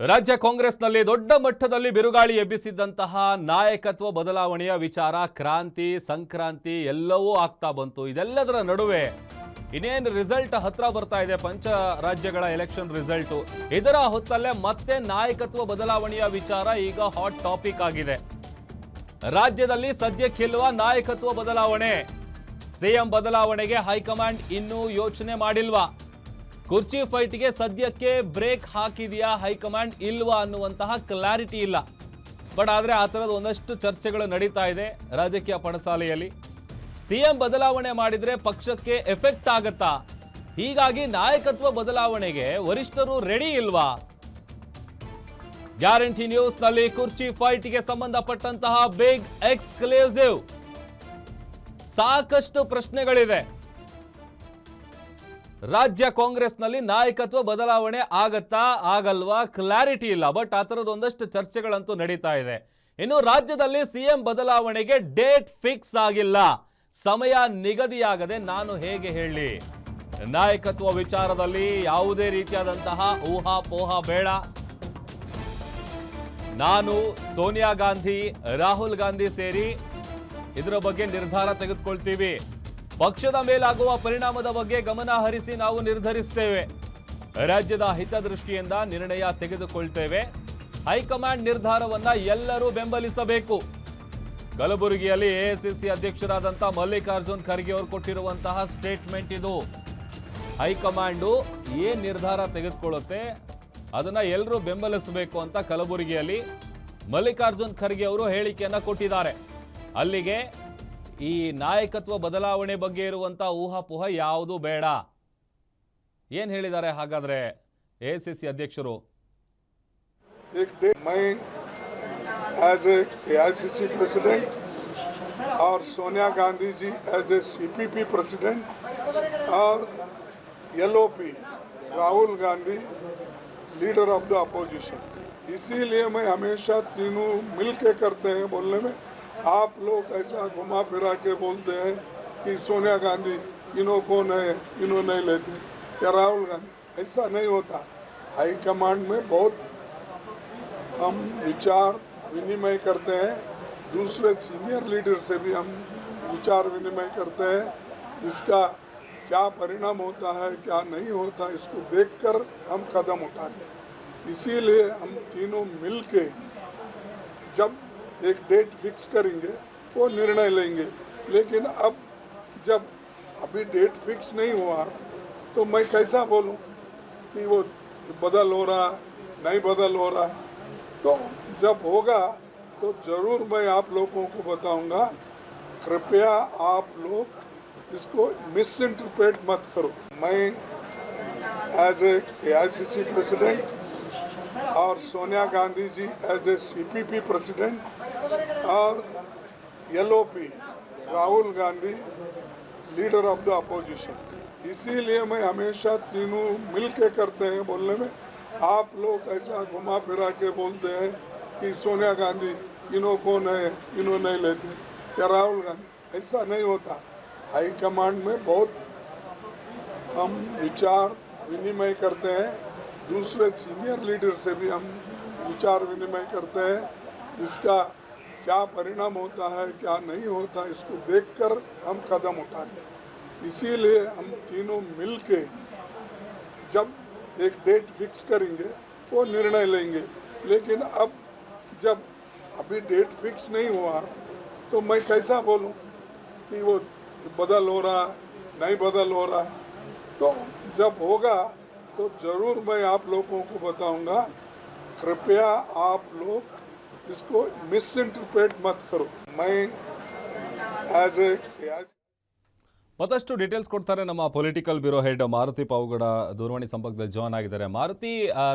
ರಾಜ್ಯ ಕಾಂಗ್ರೆಸ್ನಲ್ಲಿ ದೊಡ್ಡ ಮಟ್ಟದಲ್ಲಿ ಬಿರುಗಾಳಿ ಎಬ್ಬಿಸಿದ್ದಂತಹ ನಾಯಕತ್ವ ಬದಲಾವಣೆಯ ವಿಚಾರ ಕ್ರಾಂತಿ ಸಂಕ್ರಾಂತಿ ಎಲ್ಲವೂ ಆಗ್ತಾ ಬಂತು. ಇದೆಲ್ಲದರ ನಡುವೆ ಇನ್ನೇನು ರಿಸಲ್ಟ್ ಹತ್ರ ಬರ್ತಾ ಇದೆ, ಪಂಚ ರಾಜ್ಯಗಳ ಎಲೆಕ್ಷನ್ ರಿಸಲ್ಟ್. ಇದರ ಹೊತ್ತಲ್ಲೇ ಮತ್ತೆ ನಾಯಕತ್ವ ಬದಲಾವಣೆಯ ವಿಚಾರ ಈಗ ಹಾಟ್ ಟಾಪಿಕ್ ಆಗಿದೆ. ರಾಜ್ಯದಲ್ಲಿ ಸದ್ಯಕ್ಕಿಲ್ವ ನಾಯಕತ್ವ ಬದಲಾವಣೆ. ಸಿಎಂ ಬದಲಾವಣೆಗೆ ಹೈಕಮಾಂಡ್ ಇನ್ನೂ ಯೋಚನೆ ಮಾಡಿಲ್ವಾ? ಕುರ್ಚಿ ಫೈಟ್ಗೆ ಸದ್ಯಕ್ಕೆ ಬ್ರೇಕ್ ಹಾಕಿದೆಯಾ ಹೈಕಮಾಂಡ್ ಇಲ್ವಾ ಅನ್ನುವಂತಹ ಕ್ಲಾರಿಟಿ ಇಲ್ಲ. ಬಟ್ ಆದರೆ ಆ ಥರದ ಒಂದಷ್ಟು ಚರ್ಚೆಗಳು ನಡೀತಾ ಇದೆ ರಾಜಕೀಯ ಪಡಸಾಲೆಯಲ್ಲಿ. ಸಿಎಂ ಬದಲಾವಣೆ ಮಾಡಿದ್ರೆ ಪಕ್ಷಕ್ಕೆ ಎಫೆಕ್ಟ್ ಆಗತ್ತಾ? ಹೀಗಾಗಿ ನಾಯಕತ್ವ ಬದಲಾವಣೆಗೆ ವರಿಷ್ಠರು ರೆಡಿ ಇಲ್ವಾ? ಗ್ಯಾರಂಟಿ ನ್ಯೂಸ್ನಲ್ಲಿ ಕುರ್ಚಿ ಫೈಟ್ಗೆ ಸಂಬಂಧಪಟ್ಟಂತಹ ಬಿಗ್ ಎಕ್ಸ್ಕ್ಲೂಸಿವ್. ಸಾಕಷ್ಟು ಪ್ರಶ್ನೆಗಳಿದೆ. ರಾಜ್ಯ ಕಾಂಗ್ರೆಸ್ನಲ್ಲಿ ನಾಯಕತ್ವ ಬದಲಾವಣೆ ಆಗತ್ತಾ ಆಗಲ್ವಾ ಕ್ಲಾರಿಟಿ ಇಲ್ಲ. ಬಟ್ ಆ ಥರದ ಒಂದಷ್ಟು ಚರ್ಚೆಗಳಂತೂ ನಡೀತಾ ಇದೆ. ಇನ್ನು ರಾಜ್ಯದಲ್ಲಿ ಸಿಎಂ ಬದಲಾವಣೆಗೆ ಡೇಟ್ ಫಿಕ್ಸ್ ಆಗಿಲ್ಲ. ಸಮಯ ನಿಗದಿಯಾಗದೆ ನಾನು ಹೇಗೆ ಹೇಳಿ? ನಾಯಕತ್ವ ವಿಚಾರದಲ್ಲಿ ಯಾವುದೇ ರೀತಿಯಾದಂತಹ ಊಹಾಪೋಹ ಬೇಡ. ನಾನು ಸೋನಿಯಾ ಗಾಂಧಿ, ರಾಹುಲ್ ಗಾಂಧಿ ಸೇರಿ ಇದರ ಬಗ್ಗೆ ನಿರ್ಧಾರ ತೆಗೆದುಕೊಳ್ತೀವಿ. ಪಕ್ಷದ ಮೇಲಾಗುವ ಪರಿಣಾಮದ ಬಗ್ಗೆ ಗಮನ ಹರಿಸಿ ನಾವು ನಿರ್ಧರಿಸ್ತೇವೆ. ರಾಜ್ಯದ ಹಿತದೃಷ್ಟಿಯಿಂದ ನಿರ್ಣಯ ತೆಗೆದುಕೊಳ್ತೇವೆ. ಹೈಕಮಾಂಡ್ ನಿರ್ಧಾರವನ್ನ ಎಲ್ಲರೂ ಬೆಂಬಲಿಸಬೇಕು. ಕಲಬುರಗಿಯಲ್ಲಿ ಎಐಸಿಸಿ ಅಧ್ಯಕ್ಷರಾದಂಥ ಮಲ್ಲಿಕಾರ್ಜುನ್ ಖರ್ಗೆ ಅವರು ಕೊಟ್ಟಿರುವಂತಹ ಸ್ಟೇಟ್ಮೆಂಟ್ ಇದು. ಹೈಕಮಾಂಡು ಏನ್ ನಿರ್ಧಾರ ತೆಗೆದುಕೊಳ್ಳುತ್ತೆ ಅದನ್ನ ಎಲ್ಲರೂ ಬೆಂಬಲಿಸಬೇಕು ಅಂತ ಕಲಬುರಗಿಯಲ್ಲಿ ಮಲ್ಲಿಕಾರ್ಜುನ್ ಖರ್ಗೆ ಅವರು ಹೇಳಿಕೆಯನ್ನ ಕೊಟ್ಟಿದ್ದಾರೆ. ಅಲ್ಲಿಗೆ ಈ ನಾಯಕತ್ವ ಬದಲಾವಣೆ ಬಗ್ಗೆ ಇರುವಂತಹ ಊಹಾಪೋಹ ಯಾವುದು ಬೇಡ. ಏನ್ ಹೇಳಿದ್ದಾರೆ ಹಾಗಾದ್ರೆ ಎಐಸಿಸಿ ಅಧ್ಯಕ್ಷರು? एज ए एआईसीसी प्रेसिडेंट और Sonia Gandhi ji as a CPP president और LOP Rahul Gandhi leader of the opposition, इसीलिए मैं हमेशा तीनों मिल के करते हैं बोलने में। आप लोग ऐसा घुमा फिरा के बोलते हैं कि सोनिया गांधी इन्हों कौन है, इन्हों नहीं लेते, या राहुल गांधी, ऐसा नहीं होता। हाईकमांड में बहुत हम विचार विनिमय करते हैं, दूसरे सीनियर लीडर से भी हम विचार विनिमय करते हैं। इसका क्या परिणाम होता है क्या नहीं होता इसको देखकर हम कदम उठाते हैं। इसीलिए हम तीनों मिल के जब एक डेट फिक्स करेंगे वो निर्णय लेंगे। लेकिन अब जब अभी डेट फिक्स नहीं हुआ तो मैं कैसा बोलूं कि वो बदल हो रहा नहीं बदल हो रहा। तो जब होगा तो ज़रूर मैं आप लोगों को बताऊंगा। कृपया आप लोग इसको मिसइंटरप्रेट मत करो। मैं एज ए एआईसीसी प्रेसिडेंट और Sonia Gandhi ji as a CPP president और LOP Rahul Gandhi leader of the opposition, इसीलिए मैं हमेशा तीनों मिल के करते हैं बोलने में। आप लोग ऐसा घुमा फिरा के बोलते हैं कि सोनिया गांधी इन्हों कौन है, इन्हों नहीं लेते, या राहुल गांधी, ऐसा नहीं होता। हाईकमांड में बहुत हम विचार विनिमय करते हैं, दूसरे सीनियर लीडर से भी हम विचार विनिमय करते हैं। इसका क्या परिणाम होता है क्या नहीं होता इसको देखकर हम कदम उठाते हैं। इसीलिए हम तीनों मिल के जब एक डेट फिक्स करेंगे वो निर्णय लेंगे। लेकिन अब जब अभी डेट फिक्स नहीं हुआ तो मैं कैसा बोलूं कि वो बदल हो रहा नहीं बदल हो रहा। तो जब होगा तो ज़रूर मैं आप लोगों को बताऊंगा। कृपया आप लोग इसको मिसइंटरप्रेट मत करो। मैं एज ए ಮತ್ತಷ್ಟು ಡೀಟೇಲ್ಸ್ ಕೊಡ್ತಾರೆ ನಮ್ಮ political bureau head Maruti Pavagada ದೂರವಾಣಿ ಸಂಪರ್ಕದಲ್ಲಿ ಜಾಯ್ನ್ ಆಗಿದ್ದಾರೆ. ಮಾರುತಿ,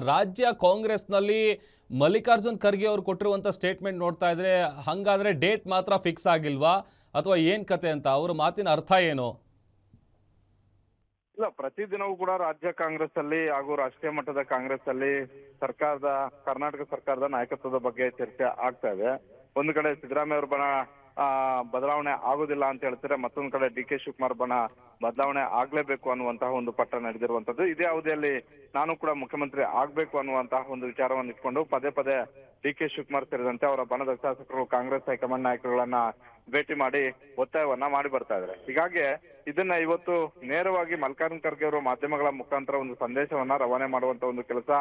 ರಾಜ್ಯ ಕಾಂಗ್ರೆಸ್ನಲ್ಲಿ ಮಲ್ಲಿಕಾರ್ಜುನ್ ಖರ್ಗೆ ಅವರು ಕೊಟ್ಟಿರುವಂಥ ಸ್ಟೇಟ್ಮೆಂಟ್ ನೋಡ್ತಾ ಇದ್ರೆ ಹಂಗಾದ್ರೆ ಡೇಟ್ ಮಾತ್ರ ಫಿಕ್ಸ್ ಆಗಿಲ್ವಾ ಅಥವಾ ಏನ್ ಕತೆ ಅಂತ? ಅವರ ಮಾತಿನ ಅರ್ಥ ಏನು? ಇಲ್ಲ, ಪ್ರತಿದಿನವೂ ಕೂಡ ರಾಜ್ಯ ಕಾಂಗ್ರೆಸ್ ಅಲ್ಲಿ ಹಾಗೂ ರಾಷ್ಟ್ರೀಯ ಮಟ್ಟದ ಕಾಂಗ್ರೆಸ್ ಅಲ್ಲಿ ಕರ್ನಾಟಕ ಸರ್ಕಾರದ ನಾಯಕತ್ವದ ಬಗ್ಗೆ ಚರ್ಚೆ ಆಗ್ತಾ ಇದೆ. ಒಂದು ಕಡೆ ಸಿದ್ದರಾಮಯ್ಯ ಅವರು ಬದಲಾವಣೆ ಆಗೋದಿಲ್ಲ ಅಂತ ಹೇಳ್ತಾರೆ. ಮತ್ತೊಂದ್ ಕಡೆ ಡಿ ಕೆ ಶಿವಕುಮಾರ್ ಬಣ ಬದಲಾವಣೆ ಆಗ್ಲೇಬೇಕು ಅನ್ನುವಂತಹ ಒಂದು ಪಟ್ಟ ನಡೆದಿರುವಂತದ್ದು. ಇದೇ ಅವಧಿಯಲ್ಲಿ ನಾನು ಕೂಡ ಮುಖ್ಯಮಂತ್ರಿ ಆಗ್ಬೇಕು ಅನ್ನುವಂತಹ ಒಂದು ವಿಚಾರವನ್ನು ಇಟ್ಕೊಂಡು ಪದೇ ಪದೇ ಡಿ ಕೆ ಶಿವಕುಮಾರ್ ಸೇರಿದಂತೆ ಅವರ ಬಣದ ಶಾಸಕರು ಕಾಂಗ್ರೆಸ್ ಹೈಕಮಾಂಡ್ ನಾಯಕರುಗಳನ್ನ ಭೇಟಿ ಮಾಡಿ ಒತ್ತಾಯವನ್ನ ಮಾಡಿ ಬರ್ತಾ ಇದ್ದಾರೆ. ಹೀಗಾಗಿ ಇದನ್ನ ಇವತ್ತು ನೇರವಾಗಿ ಮಲ್ಲಿಕಾರ್ಜುನ್ ಖರ್ಗೆ ಅವರು ಮಾಧ್ಯಮಗಳ ಮುಖಾಂತರ ಒಂದು ಸಂದೇಶವನ್ನ ರವಾನೆ ಮಾಡುವಂತ ಒಂದು ಕೆಲಸ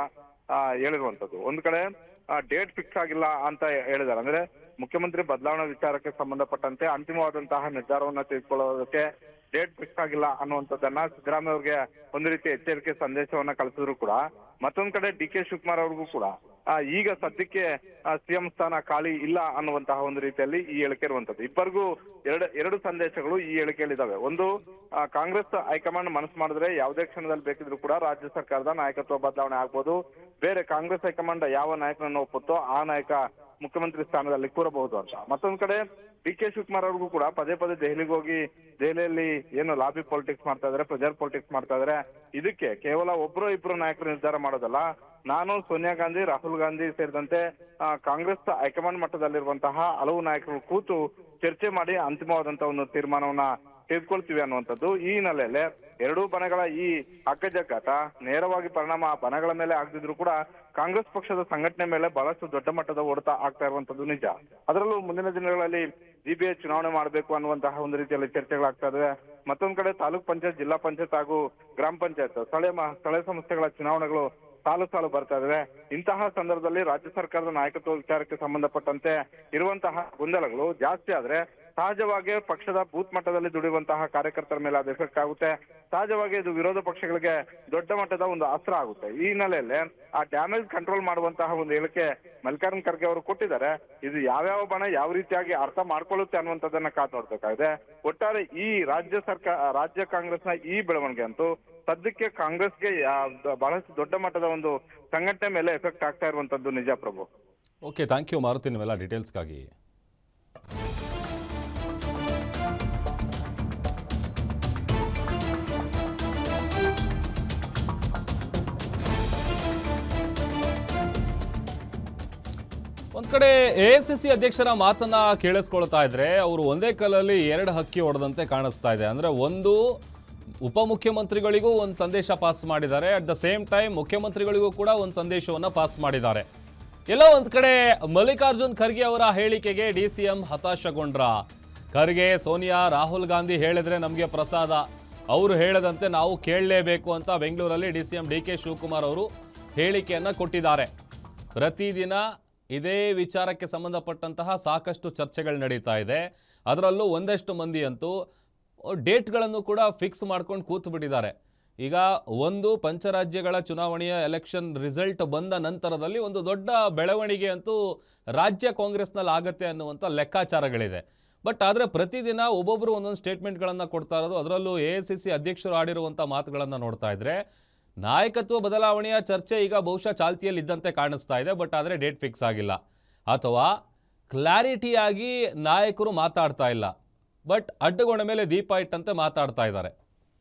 ಹೇಳಿರುವಂತದ್ದು. ಒಂದ್ ಕಡೆ ಡೇಟ್ ಫಿಕ್ಸ್ ಆಗಿಲ್ಲ ಅಂತ ಹೇಳಿದ್ದಾರೆ. ಅಂದ್ರೆ ಮುಖ್ಯಮಂತ್ರಿ ಬದಲಾವಣಾ ವಿಚಾರಕ್ಕೆ ಸಂಬಂಧಪಟ್ಟಂತೆ ಅಂತಿಮವಾದಂತಹ ನಿರ್ಧಾರವನ್ನ ತೆಗೆದುಕೊಳ್ಳೋದಕ್ಕೆ ಡೇಟ್ ಫಿಕ್ಸ್ ಆಗಿಲ್ಲ ಅನ್ನುವಂಥದ್ದನ್ನ ಸಿದ್ದರಾಮಯ್ಯ ಅವ್ರಿಗೆ ಒಂದು ರೀತಿ ಎಚ್ಚರಿಕೆ ಸಂದೇಶವನ್ನ ಕಳಿಸಿದ್ರು ಕೂಡ, ಮತ್ತೊಂದ್ ಕಡೆ ಡಿ ಕೆ ಶಿವಕುಮಾರ್ ಅವ್ರಿಗೂ ಕೂಡ ಈಗ ಸದ್ಯಕ್ಕೆ ಸಿಎಂ ಸ್ಥಾನ ಖಾಲಿ ಇಲ್ಲ ಅನ್ನುವಂತಹ ಒಂದು ರೀತಿಯಲ್ಲಿ ಈ ಹೇಳಿಕೆ ಇರುವಂತದ್ದು. ಇಬ್ಬರಿಗೂ ಎರಡು ಸಂದೇಶಗಳು ಈ ಹೇಳಿಕೆಯಲ್ಲಿ ಇದಾವೆ. ಒಂದು, ಕಾಂಗ್ರೆಸ್ ಹೈಕಮಾಂಡ್ ಮನಸ್ಸು ಮಾಡಿದ್ರೆ ಯಾವುದೇ ಕ್ಷಣದಲ್ಲಿ ಬೇಕಿದ್ರು ಕೂಡ ರಾಜ್ಯ ಸರ್ಕಾರದ ನಾಯಕತ್ವ ಬದಲಾವಣೆ ಆಗ್ಬೋದು. ಬೇರೆ ಕಾಂಗ್ರೆಸ್ ಹೈಕಮಾಂಡ್ ಯಾವ ನಾಯಕನನ್ನು ಒಪ್ಪುತ್ತೋ ಆ ನಾಯಕ ಮುಖ್ಯಮಂತ್ರಿ ಸ್ಥಾನದಲ್ಲಿ ಕೂರಬಹುದು ಅಂತ. ಮತ್ತೊಂದ್ ಕಡೆ ಡಿ ಕೆ ಶಿವಕುಮಾರ್ ಅವ್ರಿಗೂ ಕೂಡ ಪದೇ ಪದೇ ದೆಹಲಿಗೆ ಹೋಗಿ ದೆಹಲಿಯಲ್ಲಿ ಏನು ಲಾಬಿ ಪಾಲಿಟಿಕ್ಸ್ ಮಾಡ್ತಾ ಇದಾರೆ, ಪ್ರೆಜರ್ ಪಾಲಿಟಿಕ್ಸ್ ಮಾಡ್ತಾ ಇದಾರೆ. ಇದಕ್ಕೆ ಕೇವಲ ಒಬ್ರು ಇಬ್ರು ನಾಯಕರು ನಿರ್ಧಾರ ಮಾಡೋದಲ್ಲ, ನಾನು, ಸೋನಿಯಾ ಗಾಂಧಿ, ರಾಹುಲ್ ಗಾಂಧಿ ಸೇರಿದಂತೆ ಕಾಂಗ್ರೆಸ್ ಹೈಕಮಾಂಡ್ ಮಟ್ಟದಲ್ಲಿರುವಂತಹ ಹಲವು ನಾಯಕರು ಕೂತು ಚರ್ಚೆ ಮಾಡಿ ಅಂತಿಮವಾದಂತಹ ಒಂದು ತೀರ್ಮಾನವನ್ನ ತೆಗೆದುಕೊಳ್ತೀವಿ ಅನ್ನುವಂಥದ್ದು. ಈ ಹಿನ್ನೆಲೆಯಲ್ಲಿ ಎರಡೂ ಬಣಗಳ ಈ ಹಗ್ಗಜಗ್ಗಾಟ ನೇರವಾಗಿ ಪರಿಣಾಮ ಬಣಗಳ ಮೇಲೆ ಆಗದಿದ್ರು ಕೂಡ ಕಾಂಗ್ರೆಸ್ ಪಕ್ಷದ ಸಂಘಟನೆ ಮೇಲೆ ಬಹಳಷ್ಟು ದೊಡ್ಡ ಮಟ್ಟದ ಹೊಡೆತ ಆಗ್ತಾ ಇರುವಂತದ್ದು ನಿಜ. ಅದರಲ್ಲೂ ಮುಂದಿನ ದಿನಗಳಲ್ಲಿ ಜಿಬಿಎ ಚುನಾವಣೆ ಮಾಡಬೇಕು ಅನ್ನುವಂತಹ ಒಂದು ರೀತಿಯಲ್ಲಿ ಚರ್ಚೆಗಳಾಗ್ತಾ ಇದಾವೆ. ಮತ್ತೊಂದ್ ಕಡೆ ತಾಲೂಕ್ ಪಂಚಾಯತ್, ಜಿಲ್ಲಾ ಪಂಚಾಯತ್ ಹಾಗೂ ಗ್ರಾಮ ಪಂಚಾಯತ್ ಸ್ಥಳೀಯ ಸಂಸ್ಥೆಗಳ ಚುನಾವಣೆಗಳು ಸಾಲು ಬರ್ತಾ ಇದಾವೆ. ಇಂತಹ ಸಂದರ್ಭದಲ್ಲಿ ರಾಜ್ಯ ಸರ್ಕಾರದ ನಾಯಕತ್ವ ವಿಚಾರಕ್ಕೆ ಸಂಬಂಧಪಟ್ಟಂತೆ ಇರುವಂತಹ ಗೊಂದಲಗಳು ಜಾಸ್ತಿ ಆದ್ರೆ ಸಹಜವಾಗಿ ಪಕ್ಷದ ಬೂತ್ ಮಟ್ಟದಲ್ಲಿ ದುಡಿಯುವಂತಹ ಕಾರ್ಯಕರ್ತರ ಮೇಲೆ ಅದು ಎಫೆಕ್ಟ್ ಆಗುತ್ತೆ. ಸಹಜವಾಗಿ ಇದು ವಿರೋಧ ಪಕ್ಷಗಳಿಗೆ ದೊಡ್ಡ ಮಟ್ಟದ ಒಂದು ಅಸ್ತ್ರ ಆಗುತ್ತೆ. ಈ ಹಿನ್ನೆಲೆಯಲ್ಲಿ ಆ ಡ್ಯಾಮೇಜ್ ಕಂಟ್ರೋಲ್ ಮಾಡುವಂತಹ ಒಂದು ಹೇಳಿಕೆ ಮಲ್ಲಿಕಾರ್ಜುನ್ ಖರ್ಗೆ ಅವರು ಕೊಟ್ಟಿದ್ದಾರೆ. ಇದು ಯಾವ್ಯಾವ ಬಣ ಯಾವ ರೀತಿಯಾಗಿ ಅರ್ಥ ಮಾಡ್ಕೊಳ್ಳುತ್ತೆ ಅನ್ನುವಂಥದ್ದನ್ನ ಕಾದು ನೋಡ್ಬೇಕಾಗಿದೆ. ಒಟ್ಟಾರೆ ಈ ರಾಜ್ಯ ಕಾಂಗ್ರೆಸ್ನ ಈ ಬೆಳವಣಿಗೆ ಅಂತೂ ಸದ್ಯಕ್ಕೆ ಕಾಂಗ್ರೆಸ್ಗೆ ಬಹಳಷ್ಟು ದೊಡ್ಡ ಮಟ್ಟದ ಒಂದು ಸಂಘಟನೆ ಮೇಲೆ ಎಫೆಕ್ಟ್ ಆಗ್ತಾ ಇರುವಂತದ್ದು ನಿಜ ಪ್ರಭು. ಓಕೆ, ಥ್ಯಾಂಕ್ ಯು ಮಾರುತಿ ನಿಮ್ಮೆಲ್ಲ ಡೀಟೇಲ್ಸ್ಗಾಗಿ. ಒಂದ್ ಕಡೆ ಎಐಸಿಸಿ ಅಧ್ಯಕ್ಷರ ಮಾತನ್ನ ಕೇಳಿಸ್ಕೊಳ್ತಾ ಇದ್ರೆ ಅವರು ಒಂದೇ ಕಲ್ಲಲ್ಲಿ ಎರಡು ಹಕ್ಕಿ ಹೊಡೆದಂತೆ ಕಾಣಿಸ್ತಾ ಇದೆ. ಅಂದ್ರೆ ಒಂದು, ಉಪಮುಖ್ಯಮಂತ್ರಿಗಳಿಗೂ ಒಂದು ಸಂದೇಶ ಪಾಸ್ ಮಾಡಿದ್ದಾರೆ, ಅಟ್ ದ ಸೇಮ್ ಟೈಮ್ ಮುಖ್ಯಮಂತ್ರಿಗಳಿಗೂ ಕೂಡ ಒಂದು ಸಂದೇಶವನ್ನ ಪಾಸ್ ಮಾಡಿದ್ದಾರೆ. ಎಲ್ಲೋ ಒಂದ್ ಕಡೆ ಮಲ್ಲಿಕಾರ್ಜುನ್ ಖರ್ಗೆ ಅವರ ಹೇಳಿಕೆಗೆ DCM ಹತಾಶಗೊಂಡ್ರ. ಖರ್ಗೆ, ಸೋನಿಯಾ, ರಾಹುಲ್ ಗಾಂಧಿ ಹೇಳಿದ್ರೆ ನಮಗೆ ಪ್ರಸಾದ, ಅವರು ಹೇಳದಂತೆ ನಾವು ಕೇಳಲೇಬೇಕು ಅಂತ ಬೆಂಗಳೂರಲ್ಲಿ DCM DK ಶಿವಕುಮಾರ್ ಅವರು ಹೇಳಿಕೆಯನ್ನ ಕೊಟ್ಟಿದ್ದಾರೆ. ಪ್ರತಿದಿನ ಇದೇ ವಿಚಾರಕ್ಕೆ ಸಂಬಂಧಪಟ್ಟಂತಹ ಸಾಕಷ್ಟು ಚರ್ಚೆಗಳು ನಡೀತಾ ಇದೆ. ಅದರಲ್ಲೂ ಒಂದಷ್ಟು ಮಂದಿ ಅಂತೂ ಡೇಟ್ಗಳನ್ನು ಕೂಡ ಫಿಕ್ಸ್ ಮಾಡ್ಕೊಂಡು ಕೂತು ಬಿಟ್ಟಿದ್ದಾರೆ. ಈಗ ಒಂದು, ಪಂಚರಾಜ್ಯಗಳ ಚುನಾವಣೆಯ ಎಲೆಕ್ಷನ್ ರಿಸಲ್ಟ್ ಬಂದ ನಂತರದಲ್ಲಿ ಒಂದು ದೊಡ್ಡ ಬೆಳವಣಿಗೆ ಅಂತೂ ರಾಜ್ಯ ಕಾಂಗ್ರೆಸ್ನಲ್ಲಿ ಆಗತ್ತೆ ಅನ್ನುವಂಥ ಲೆಕ್ಕಾಚಾರಗಳಿದೆ. ಬಟ್ ಆದರೆ ಪ್ರತಿದಿನ ಒಬ್ಬೊಬ್ಬರು ಒಂದೊಂದು ಸ್ಟೇಟ್ಮೆಂಟ್ಗಳನ್ನು ಕೊಡ್ತಾ ಇರೋದು, ಅದರಲ್ಲೂ AICC ಅಧ್ಯಕ್ಷರು ಆಡಿರುವಂಥ ಮಾತುಗಳನ್ನು ನೋಡ್ತಾ ಇದ್ರೆ ನಾಯಕತ್ವ ಬದಲಾವಣೆಯ ಚರ್ಚೆ ಈಗ ಬಹುಶಃ ಚಾಲ್ತಿಯಲ್ಲಿ ಇದ್ದಂತೆ ಕಾಣಿಸ್ತಾ ಇದೆ. ಬಟ್ ಆದರೆ ಡೇಟ್ ಫಿಕ್ಸ್ ಆಗಿಲ್ಲ, ಅಥವಾ ಕ್ಲಾರಿಟಿಯಾಗಿ ನಾಯಕರು ಮಾತಾಡ್ತಾ ಇಲ್ಲ. ಬಟ್ ಅಡ್ಡಗೋಣ ಮೇಲೆ ದೀಪ ಇಟ್ಟಂತೆ ಮಾತಾಡ್ತಾ ಇದ್ದಾರೆ.